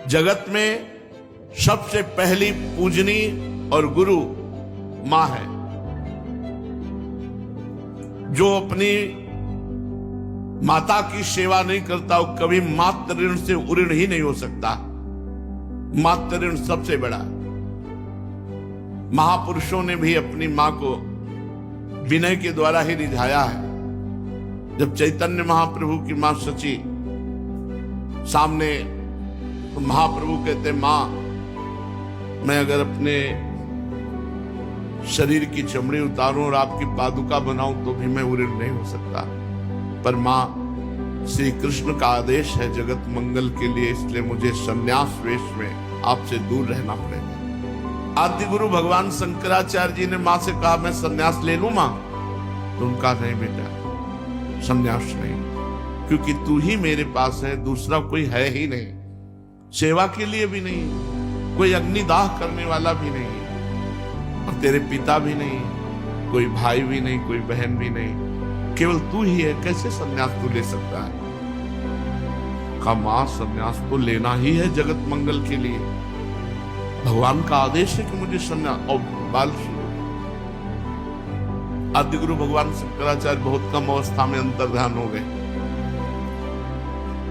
जगत में सबसे पहली पूजनी और गुरु मां है। जो अपनी माता की सेवा नहीं करता वो कभी मातृ ऋण से उऋण ही नहीं हो सकता। मातृ ऋण सबसे बड़ा। महापुरुषों ने भी अपनी मां को विनय के द्वारा ही रिझाया है। जब चैतन्य महाप्रभु की मां सची सामने, तो महाप्रभु कहते, मां मैं अगर अपने शरीर की चमड़ी उतारूं और आपकी पादुका बनाऊं तो भी मैं उऋण नहीं हो सकता। पर मां, श्री कृष्ण का आदेश है जगत मंगल के लिए, इसलिए मुझे संन्यास वेश में आपसे दूर रहना पड़ेगा। आदि गुरु भगवान शंकराचार्य जी ने मां से कहा, मैं संन्यास ले लूं मां? तो उनका नहीं बेटा, संन्यास नहीं, क्योंकि तू ही मेरे पास है, दूसरा कोई है ही नहीं। सेवा के लिए भी नहीं, कोई अग्निदाह करने वाला भी नहीं, और तेरे पिता भी नहीं, कोई भाई भी नहीं, कोई बहन भी नहीं, केवल तू ही है। कैसे संन्यास तू ले सकता है? कहा, मां संन्यास तो लेना ही है जगत मंगल के लिए। भगवान का आदेश है कि मुझे संन्यास। और बाल आदि गुरु भगवान शंकराचार्य बहुत कम अवस्था में अंतर्ध्यान हो गए।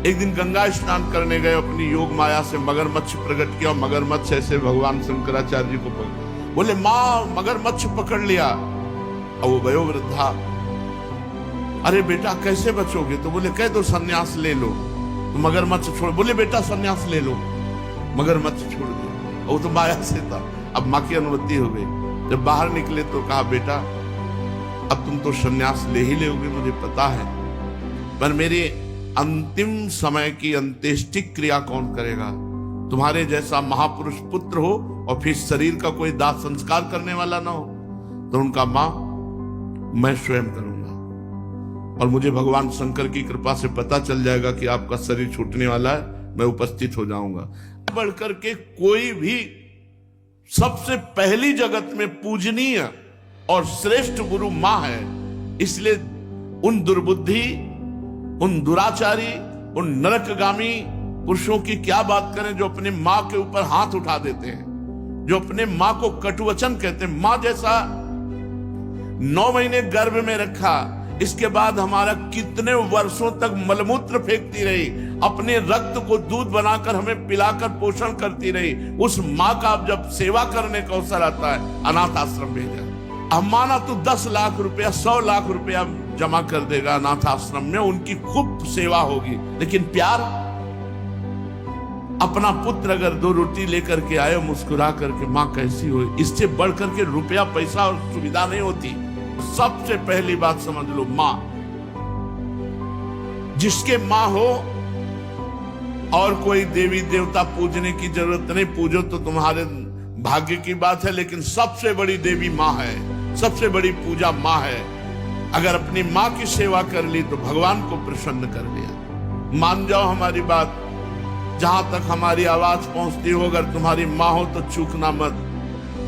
एक दिन गंगा स्नान करने गए, अपनी योग माया से मगरमच्छ प्रकट किया। मगरमच्छ ऐसे भगवान शंकराचार्य जी को बोले, मां मगरमच्छ पकड़ लिया। और वो वयोवृद्धा, अरे बेटा कैसे बचोगे? तो बोले, कह दो संन्यास ले लो तो मगरमच्छ छोड़। बोले, बेटा संन्यास ले लो। मगरमच्छ छोड़ दिया। वो तो माया से था। अब मां की अनुमति हो गई। जब बाहर निकले तो कहा, बेटा अब तुम तो संन्यास ले ही लोगे, मुझे पता है, पर मेरे अंतिम समय की अंत्येष्टि क्रिया कौन करेगा? तुम्हारे जैसा महापुरुष पुत्र हो और फिर शरीर का कोई दाह संस्कार करने वाला ना हो। तो उनका, मां मैं स्वयं करूंगा, और मुझे भगवान शंकर की कृपा से पता चल जाएगा कि आपका शरीर छूटने वाला है, मैं उपस्थित हो जाऊंगा। बढ़कर के कोई भी सबसे पहली जगत में पूजनीय और श्रेष्ठ गुरु मां है। इसलिए उन दुर्बुद्धि, उन दुराचारी, उन नरकगामी पुरुषों की क्या बात करें जो अपने मां के ऊपर हाथ उठा देते हैं, जो अपने मां को कटुवचन कहते हैं। मां जैसा 9 महीने गर्भ में रखा, इसके बाद हमारा कितने वर्षों तक मलमूत्र फेंकती रही, अपने रक्त को दूध बनाकर हमें पिलाकर पोषण करती रही। उस मां का जब सेवा करने का अवसर आता है, अनाथ आश्रम भेजा। हम माना तो 10 लाख रुपया, 100 लाख रुपया जमा कर देगा अनाथ आश्रम में, उनकी खूब सेवा होगी। लेकिन प्यार, अपना पुत्र अगर 2 रोटी लेकर के आए, मुस्कुरा करके, मां कैसी हो, इससे बढ़कर के रुपया पैसा और सुविधा नहीं होती। सबसे पहली बात समझ लो, मां। जिसके मां हो और कोई देवी देवता पूजने की जरूरत नहीं, पूजो तो तुम्हारे भाग्य की बात है, लेकिन सबसे बड़ी देवी मां है, सबसे बड़ी पूजा मां है। अगर अपनी मां की सेवा कर ली तो भगवान को प्रसन्न कर लिया। मान जाओ हमारी बात, जहां तक हमारी आवाज पहुंचती हो, अगर तुम्हारी मां हो तो चूकना मत।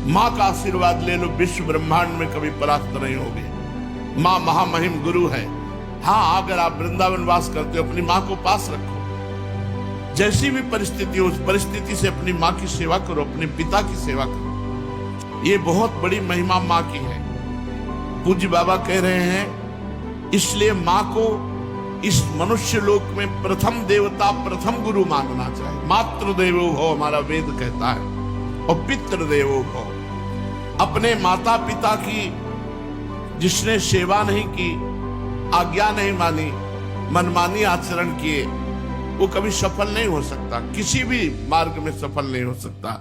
मां का आशीर्वाद ले लो, विश्व ब्रह्मांड में कभी परास्त नहीं होगे। मां महामहिम गुरु है। हाँ, अगर आप वृंदावन वास करते हो, अपनी मां को पास रखो। जैसी भी परिस्थिति हो, उस परिस्थिति से अपनी मां की सेवा करो, अपने पिता की सेवा करो। ये बहुत बड़ी महिमा मां की है। पूज्य बाबा कह रहे हैं, इसलिए मां को इस मनुष्य लोक में प्रथम देवता, प्रथम गुरु मानना चाहिए। मातृदेवो भव हमारा वेद कहता है, और पितृदेवो भव। अपने माता पिता की जिसने सेवा नहीं की, आज्ञा नहीं मानी, मनमानी आचरण किए, वो कभी सफल नहीं हो सकता, किसी भी मार्ग में सफल नहीं हो सकता।